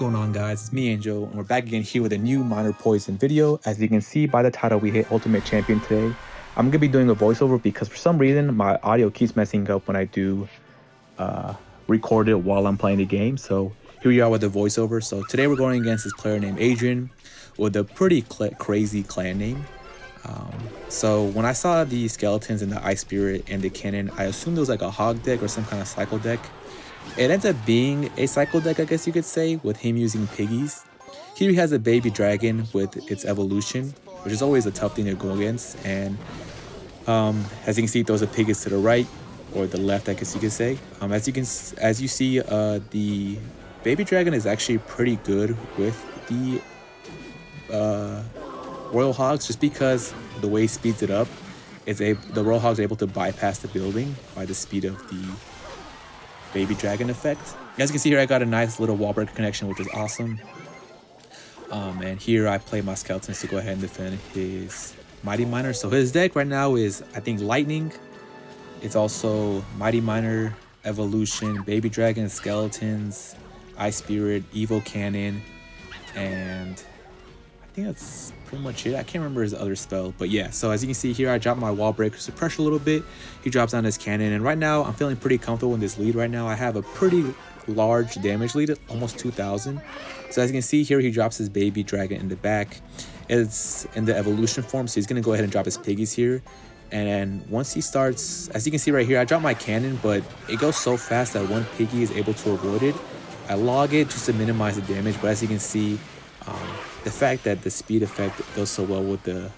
going on, guys? It's me, Angel, and we're back again here with a new Minor Poison video. As you can see by the title, we hit Ultimate Champion today. I'm going to be doing a voiceover because for some reason my audio keeps messing up when I do record it while I'm playing the game. So here we are with the voiceover. So today we're going against this player named Adrian with a pretty crazy clan name. So when I saw the skeletons and the ice spirit and the cannon, I assumed it was like a hog deck or some kind of cycle deck. It ends up being a cycle deck, I guess you could say, with him using piggies. Here he has a baby dragon with its evolution, which is always a tough thing to go against. And as you can see, those are piggies to the right or the left, I guess you could say. As you see, the baby dragon is actually pretty good with the Royal Hogs, just because the way he speeds it up, the Royal Hogs are able to bypass the building by the speed of the baby dragon effect. As you can see here, I got a nice little wall breaker connection, which is awesome. And here I play my skeletons to go ahead and defend his Mighty Miner. So his deck right now is, I think, Lightning. It's also Mighty Miner, Evolution, Baby Dragon, Skeletons, Ice Spirit, Evo Cannon, and I think that's pretty much it. I can't remember his other spell, but yeah. So as you can see here, I dropped my wall breaker to pressure a little bit. He drops down his cannon, and right now I'm feeling pretty comfortable in this lead. Right now I have a pretty large damage lead, almost 2,000. So as you can see here, he drops his baby dragon in the back. It's in the evolution form, so he's gonna go ahead and drop his piggies here. And once he starts, as you can see right here, I dropped my cannon, but it goes so fast that one piggy is able to avoid it. I log it just to minimize the damage, but as you can see, the fact that the speed effect goes so well with the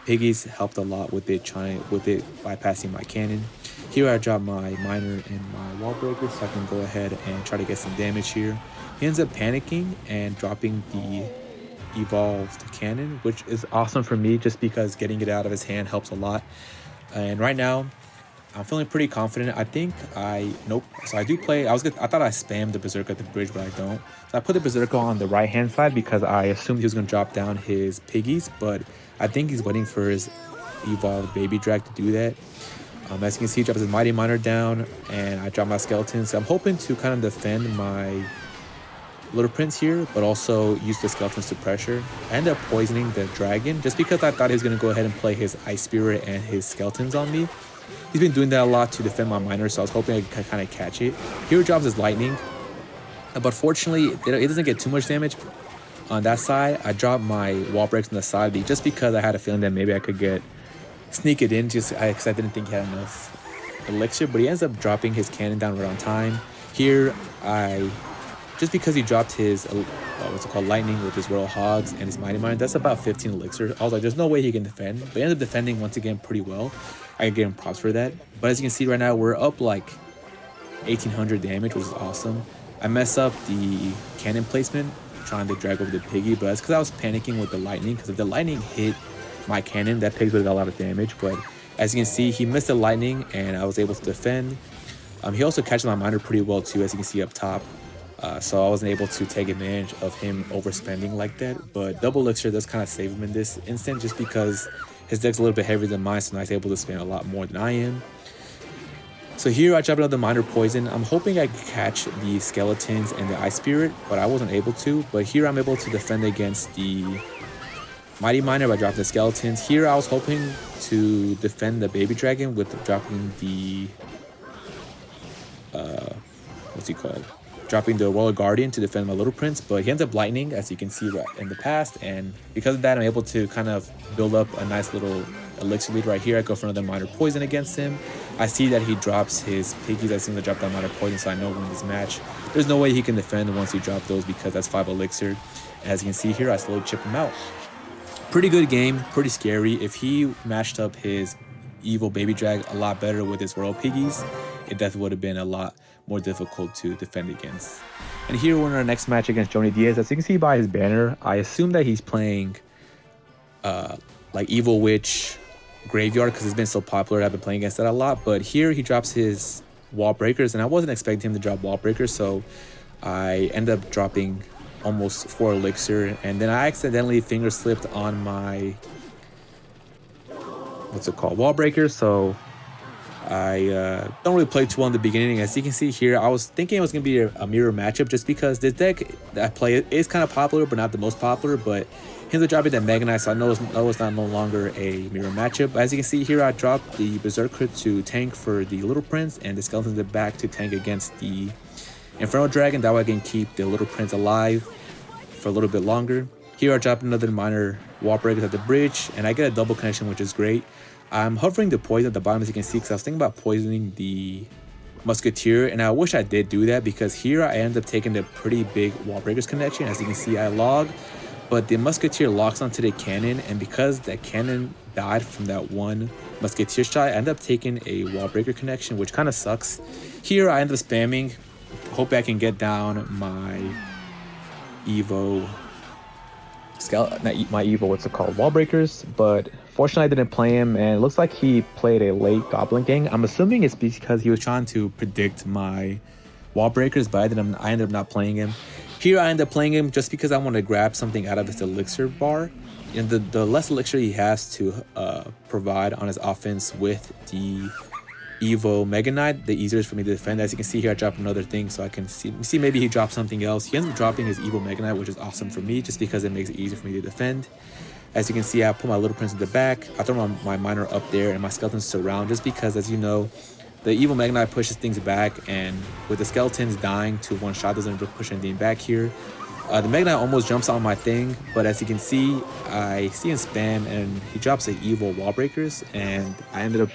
piggies helped a lot with it bypassing my cannon. Here I drop my miner and my wall breaker so I can go ahead and try to get some damage here. He ends up panicking and dropping the evolved cannon, which is awesome for me just because getting it out of his hand helps a lot. And right now I'm feeling pretty confident. So I do play. I thought I spammed the Berserker at the bridge, but I don't. So I put the Berserker on the right hand side because I assumed he was going to drop down his piggies, but I think he's waiting for his evolved baby drag to do that. As you can see, he drops his Mighty Miner down, and I drop my skeletons. So I'm hoping to kind of defend my Little Prince here, but also use the skeletons to pressure. I ended up poisoning the dragon just because I thought he was going to go ahead and play his Ice Spirit and his skeletons on me. He's been doing that a lot to defend my miner, so I was hoping I could kind of catch it. Here he drops his lightning, but fortunately it doesn't get too much damage on that side. I dropped my wall breaks on the side just because I had a feeling that maybe I could sneak it in because I didn't think he had enough elixir, but he ends up dropping his cannon down right on time. Here just because he dropped his lightning with his Royal Hogs and his Mighty Miner, that's about 15 elixir. I was like, there's no way he can defend, but he ended up defending once again pretty well. I give him props for that. But as you can see right now, we're up like 1,800 damage, which is awesome. I messed up the cannon placement trying to drag over the piggy, but that's because I was panicking with the lightning, because if the lightning hit my cannon, that pig would have got a lot of damage. But as you can see, he missed the lightning and I was able to defend. He also catches my miner pretty well too, as you can see up top. So I wasn't able to take advantage of him overspending like that. But double elixir does kind of save him in this instant just because his deck's a little bit heavier than mine, so now he's able to spend a lot more than I am. So here I dropped another Minor Poison. I'm hoping I could catch the skeletons and the Ice Spirit, but I wasn't able to. But here I'm able to defend against the Mighty Miner by dropping the skeletons. Here I was hoping to defend the Baby Dragon with dropping the dropping the Royal Guardian to defend my Little Prince, but he ends up lightning, as you can see right in the past, and because of that I'm able to kind of build up a nice little elixir lead right here. I go for another Minor Poison against him. I see that he drops his piggies. I seem to drop that Minor Poison, so I know when this match there's no way he can defend once he drops those because that's 5 elixir. As you can see here, I slowly chip him out. Pretty good game, pretty scary. If he matched up his evil baby drag a lot better with his royal piggies, it definitely would have been a lot more difficult to defend against. And here we're in our next match against Joni Diaz. As you can see by his banner, I assume that he's playing like Evil Witch Graveyard because it's been so popular. I've been playing against that a lot. But here he drops his wall breakers, and I wasn't expecting him to drop wall breakers, so I end up dropping almost 4 elixir, and then I accidentally finger slipped on my wall breaker, so I don't really play too well in the beginning. As you can see here, I was thinking it was going to be a mirror matchup just because this deck that I play is kind of popular, but not the most popular. But him dropping that Mega Knight, so I know it's not no longer a mirror matchup. But as you can see here, I dropped the Berserker to tank for the Little Prince and the Skeleton in the back to tank against the Inferno Dragon. That way I can keep the Little Prince alive for a little bit longer. Here I dropped another minor wall breakers at the bridge, and I get a double connection, which is great. I'm hovering the poison at the bottom, as you can see, because I was thinking about poisoning the Musketeer, and I wish I did do that because here I end up taking a pretty big wall breakers connection. As you can see, I log, but the Musketeer locks onto the cannon, and because that cannon died from that one Musketeer shot, I end up taking a wall breaker connection, which kind of sucks. Here I end up spamming, hope I can get down my Evo not my Evo, what's it called, wall breakers, but fortunately I didn't play him, and it looks like he played a late Goblin Gang. I'm assuming it's because he was trying to predict my wall breakers, but I ended up not playing him. Here I ended up playing him just because I want to grab something out of his elixir bar, and the less elixir he has to provide on his offense with the Evo Mega Knight, the easier it is for me to defend. As you can see here, I dropped another thing, so I can see maybe he dropped something else. He ends up dropping his Evo Mega Knight, which is awesome for me, just because it makes it easier for me to defend. As you can see, I put my Little Prince in the back. I throw my Miner up there, and my Skeletons surround, just because, as you know, the Evo Mega Knight pushes things back, and with the Skeletons dying to one shot, doesn't push anything back here. The Mega Knight almost jumps on my thing, but as you can see, I see him spam, and he drops the Evo Wall Breakers, and I ended up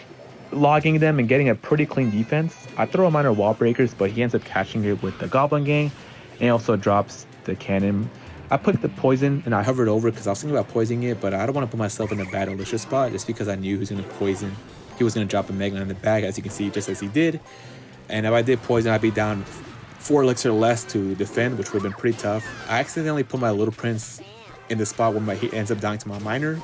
logging them and getting a pretty clean defense. I throw a minor wall breakers, but he ends up catching it with the Goblin Gang, and he also drops the cannon. I put the poison and I hovered over because I was thinking about poisoning it, but I don't want to put myself in a bad elixir spot just because I knew he was going to poison. He was going to drop a Mega Knight in the bag, as you can see, just as he did. And if I did poison, I'd be down 4 elixir less to defend, which would have been pretty tough. I accidentally put my Little Prince in the spot where he ends up dying to my Miner,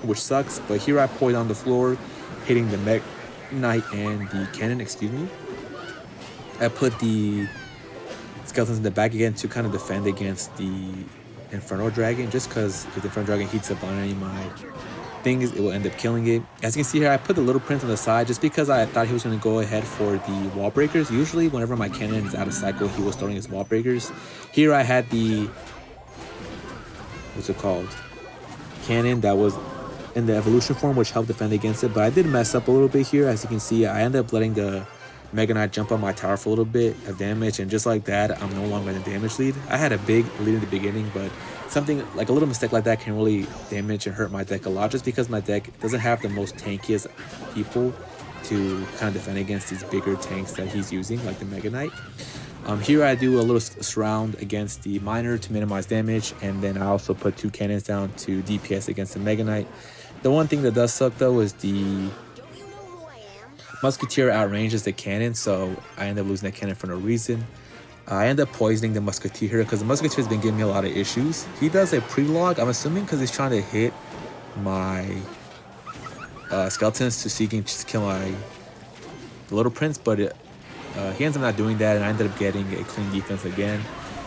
which sucks. But here I poison on the floor, hitting the Mega Knight and the cannon, excuse me. I put the Skeletons in the back again to kind of defend against the Inferno Dragon, just because if the Inferno Dragon heats up on any of my things, it will end up killing it. As you can see here, I put the Little Prince on the side just because I thought he was going to go ahead for the wall breakers. Usually whenever my cannon is out of cycle, he was throwing his wall breakers. Here I had the, what's it called, cannon that was in the evolution form, which helped defend against it, but I did mess up a little bit here. As you can see, I ended up letting the Mega Knight jump on my tower for a little bit of damage, and just like that, I'm no longer in the damage lead. I had a big lead in the beginning, but something like a little mistake like that can really damage and hurt my deck a lot, just because my deck doesn't have the most tankiest people to kind of defend against these bigger tanks that he's using, like the Mega Knight. Here I do a little surround against the Miner to minimize damage, and then I also put 2 cannons down to DPS against the Mega Knight. The one thing that does suck though is the Musketeer outranges the cannon, so I end up losing that cannon for no reason. I end up poisoning the Musketeer here because the Musketeer has been giving me a lot of issues. He does a pre-log, I'm assuming because he's trying to hit my Skeletons to seeking to kill my Little Prince, but he ends up not doing that, and I ended up getting a clean defense again.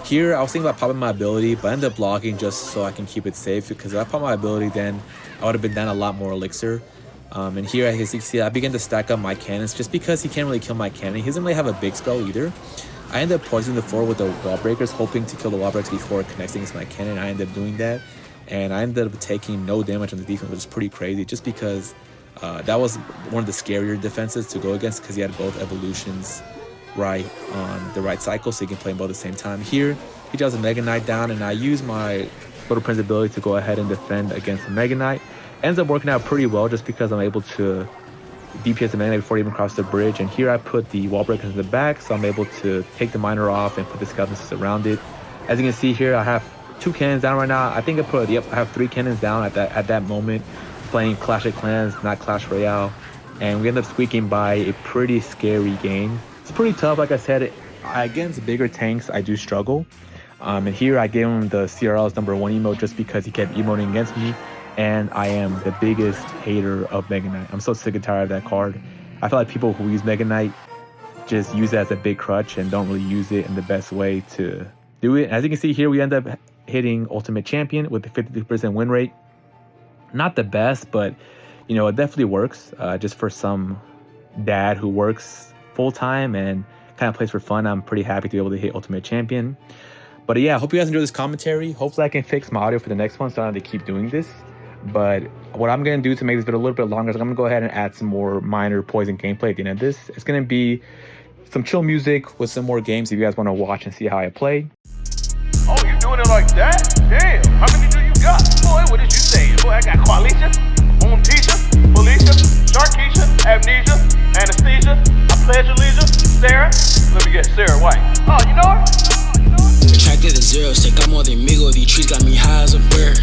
Here, I was thinking about popping my ability, but I ended up logging just so I can keep it safe, because if I pop my ability, then I would have been down a lot more elixir. And here, as you can see, I began to stack up my cannons just because he can't really kill my cannon. He doesn't really have a big spell either. I ended up poisoning the floor with the wall breakers, hoping to kill the wall breakers before it connects against my cannon. I ended up doing that, and I ended up taking no damage on the defense, which is pretty crazy, just because that was one of the scarier defenses to go against, because he had both evolutions right on the right cycle, so you can play them both at the same time. Here, he drops a Mega Knight down, and I use my Little Prince ability to go ahead and defend against the Mega Knight. Ends up working out pretty well just because I'm able to DPS the Mega Knight before he even crosses the bridge. And here I put the wall breakers in the back, so I'm able to take the Miner off and put the Skeletons around it. As you can see here, I have 2 cannons down right now. I think I have 3 cannons down at that moment, playing Clash of Clans, not Clash Royale. And we end up squeaking by a pretty scary game. It's pretty tough, like I said. Against bigger tanks, I do struggle. And here I gave him the CRL's #1 emote just because he kept emoting against me. And I am the biggest hater of Mega Knight. I'm so sick and tired of that card. I feel like people who use Mega Knight just use it as a big crutch and don't really use it in the best way to do it. As you can see here, we end up hitting Ultimate Champion with a 52% win rate. Not the best, but you know, it definitely works just for some dad who works full-time and kind of plays for fun, I'm pretty happy to be able to hit Ultimate Champion. But yeah, I hope you guys enjoy this commentary. Hopefully I can fix my audio for the next one so I don't have to keep doing this. But what I'm going to do to make this video a little bit longer is I'm going to go ahead and add some more minor poison gameplay at the end of this. It's going to be some chill music with some more games if you guys want to watch and see how I play. Oh, you doing it like that? Damn, how many do you got? Boy, what did you say? Boy, I got Qualisha, Tisha, Felicia, Sharkeisha, Amnesia, Anesthesia, I pledge allegiance, Sarah. Let me get Sarah White. Oh, you know her? Attracted to zeros, take out more than Migo. These trees got me high as a bird.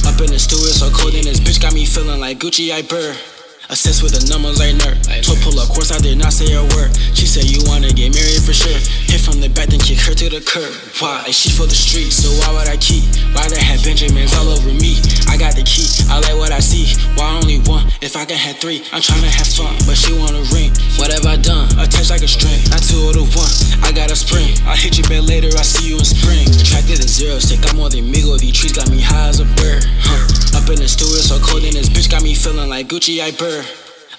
Up in the studio, so cold in this bitch got me feeling like Gucci, I burr. Assist with the numbers like nerd. Told pull up course, I did not say a word. She said you wanna get married for sure. Hit from the back, then kick her to the curb. Why? Like she for the streets, so why would I keep? Rather have Benjamins all over me. I got the key, I like what I see. Why only one? If I can have three, I'm tryna have fun, but she want a ring. What have I done? Attached like a string. Not two or the one, I got a spring. I hit you back later, I see you in spring. Attracted to zeros, take out more than Migo. These trees got me high as a bird. Up in the studio, so cold in this bitch got me feeling like Gucci, I burr.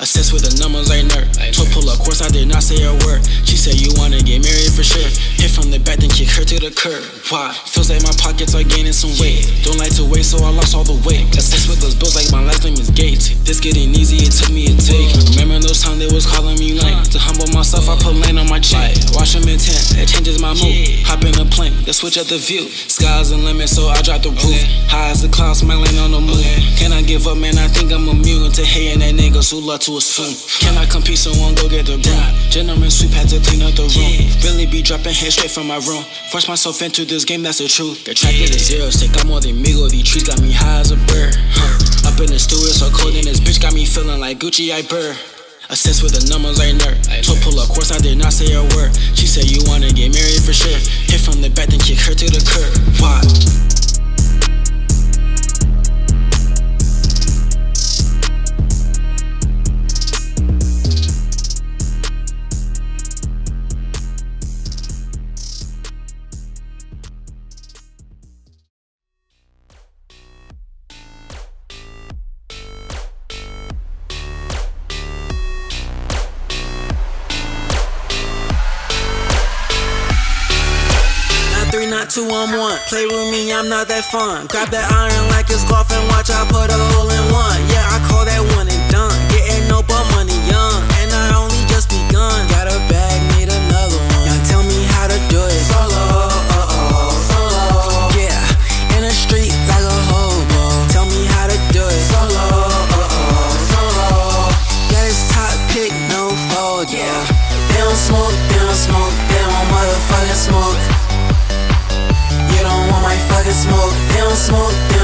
Assist with the numbers like nerd. Told pull up course, I did not say a word. She said you wanna get married for sure. Hit from the back, then kick her to the curb. Why? Feels like my pockets are gaining some weight. Don't like to wait, so I lost all the weight. Assist with those bills like my last name is Gates. This getting easy, it took me a take. Remember those times they was calling me lame. To humble myself, I put lane on my chain. Watch them intent, it changes my mood. Hop in a plane, then switch up the view. Sky's the limit, so I drop the roof. High as the clouds, smiling on the moon. Can I give up, man? I think I'm immune to hating that niggas who love to assume. Can I compete? Someone go get the broom. Gentleman sweep, had to clean up the room. Really be dropping head straight from my room. Force myself into this game, that's the truth. Attracted to zeros, take out more than Migo. These trees got me high as a bird. Up in the studio, so cold in this bitch got me feeling like Gucci, I burr. Assist with the numbers like nerd. Told pull up course, I did not say a word. She said you wanna get married for sure. Hit from the back, then kick her to the curb. Why? Three, not two, I'm one. Play with me, I'm not that fun. Grab that iron like it's golf and watch I put a hole in one. Yeah, I call that one and done. Getting no but money young, and I only just begun. Got a bag, need another one. Now tell me how to do it. Solo, solo. Yeah, in the street like a hobo. Tell me how to do it. Solo, solo. Got his top pick, no fold, yeah. They don't smoke, they don't motherfucking smoke. You don't want my fucking smoke. They don't smoke, they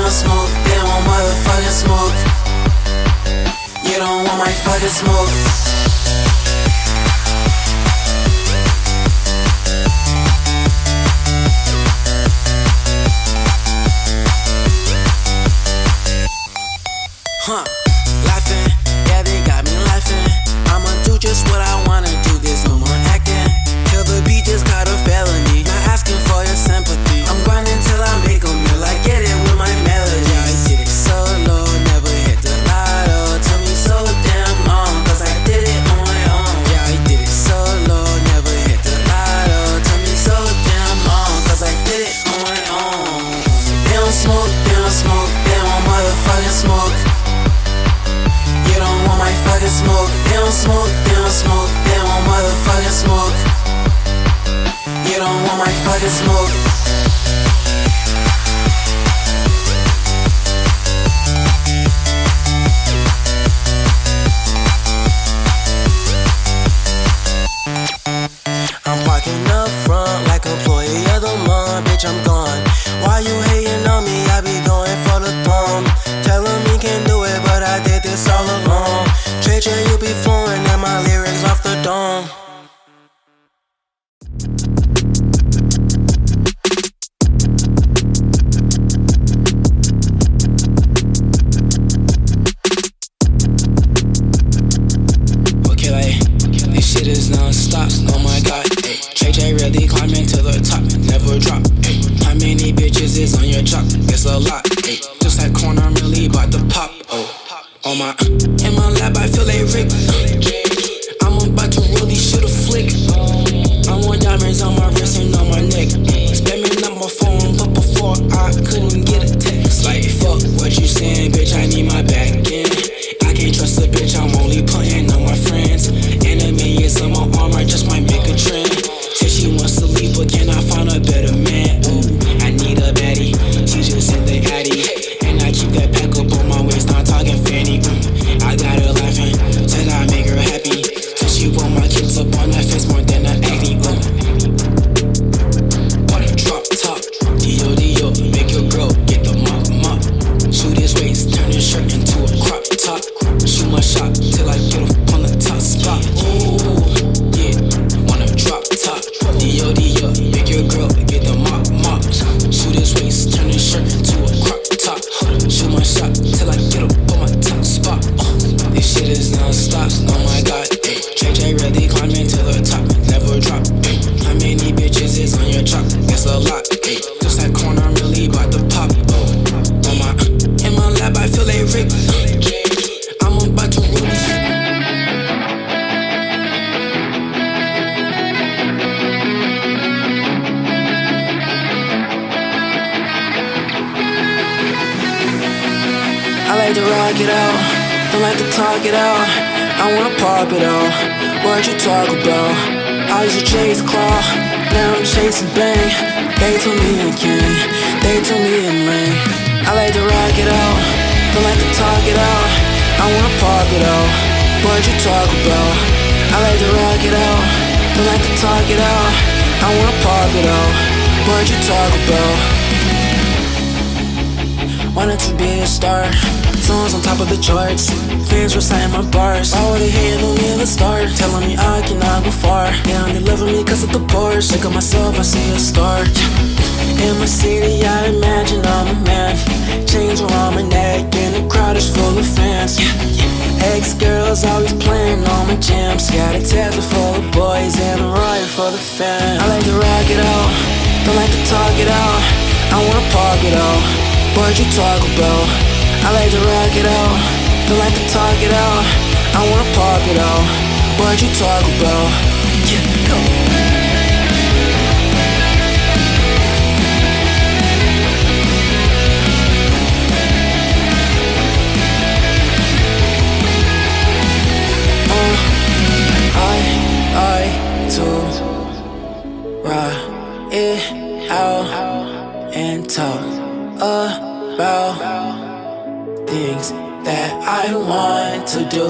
don't motherfucking smoke. You don't want my fucking smoke. Laughing, yeah, they got me laughing. I'ma do just what I wanna do, there's no more acting. Till the beat just got a felony, not asking for your sympathy. I'm grinding till I make a meal, I get it with my melody. I did it solo, never hit the lotto. Took me so damn long, cause I did it on my own. Yeah, I did it solo, never hit the lotto. Took me so damn long, cause I did it on my own. They don't smoke, they don't motherfucking smoke. You don't want my fucking smoke. They don't smoke, they don't motherfucking smoke. You don't want my fucking smoke. I'm parking up front like employee of the month. Bitch, I'm gone. Why you hating on me? I be going for the throne. Telling me can do it, but I did this all alone. Treasure, you be flowing and my lyrics off the dome. Okay, like, this shit is non-stop, oh my god, ayy. JJ really climbing to the top, never drop, ayy. How many bitches is on your job? It's a lot, ayy. Just like corn, I'm really about to pop, oh. On my, in my lab, I feel like Rick. saying, bitch, I need my back end. I can't trust a bitch, I'm only putting on my friends. And a millions on my arm, I just might make a trend. Said she wants to leave, but can I find a better man? Ooh, I need a baddie, she just in the addy. And I keep that pack up on my waist, not talking fanny. I got her laughing, said I make her happy. Said she want my kids up on that face more than an acne. On a drop top, Dio, make your girl get the mop. Shoot his waist, turn his shirt into a crop top. Shoot my shot till I get up on the top spot. Ooh, yeah, on a drop top, Dio, make your girl get the mop. Shoot his waist, turn his shirt into a crop top. Shoot my shot till I get up on my top spot. This shit is non-stop, oh my god. JJ really climbing to the top, never drop. How many bitches is on your chop? Guess a lot. Just that corner, I'm really about to pop. In my lab, I feel like Rick. I'm about to release. I like to rock it out, don't like to talk it out. I wanna pop it out, what you talk about? I used to chase claw, now I'm chasing bang. They told me I'm king, they told me I'm rain. I like to rock it out, don't like to talk it out. I wanna pop it out, what you talk about? I like to rock it out, don't like to talk it out. I wanna pop it out, what you talk about? Wanted to be a star, songs on top of the charts. Fans reciting my bars. Why would they hate on me in the start? Telling me I cannot go far. They don't deliver me cause of the bars. Look at myself, I see a star. In my city, I imagine I'm a man. Chains around my neck and the crowd is full of fans. Ex-girls always playing on my jams. Got a tablet full of boys and a riot for the fans. I like to rock it out, don't like to talk it out. I wanna pop it out, what you talk about? I like to rock it out, don't like to talk it out. I wanna pop it out, what you talk about? Yeah, go. I to rock it out and talk about things that I want to do.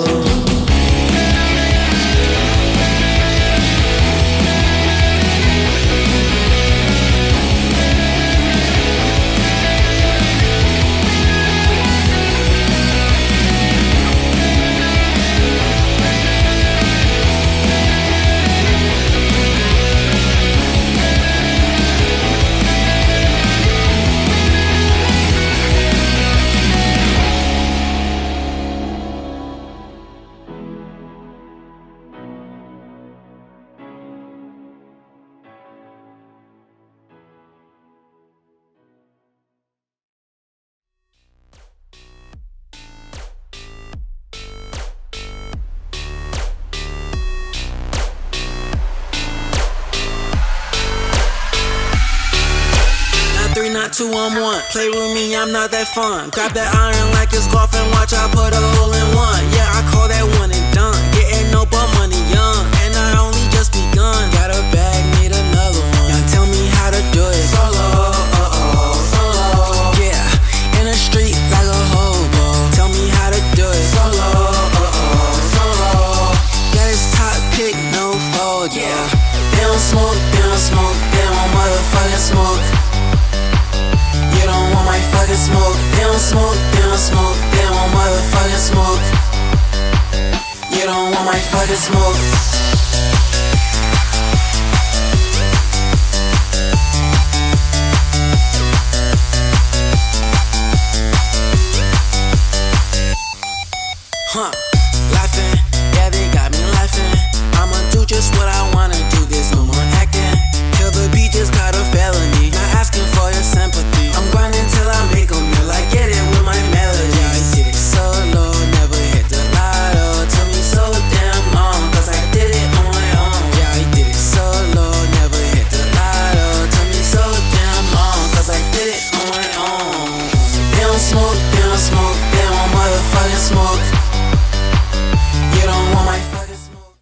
Three, not two, I'm one. Play with me, I'm not that fun. Grab that iron like it's golf and watch I put a hole in one. Yeah, I call that one and done. Getting no but money young, and I only just begun. Got a bag, need another one. Now tell me how to do it. Solo, solo. Yeah, in the street like a hobo. Tell me how to do it. Solo, solo. Got his top pick, no fold, yeah. They don't smoke, they don't motherfucking smoke. They don't want my fucking smoke. They don't smoke, they don't smoke. They want motherfucking smoke. You don't want my fucking smoke. Huh, laughing, yeah they got me laughing. I'ma do just what I wanna do, there's no more acting. Kill the beat, just got a felony. Not asking for your sympathy. I'm grinding till I make a meal. I get it with my melody. I did it solo, never hit the lotto. Took me so damn long, cause I did it on my own. Yeah, I did it solo, never hit the lotto. Took me so damn long, cause I did it on my own. They don't smoke,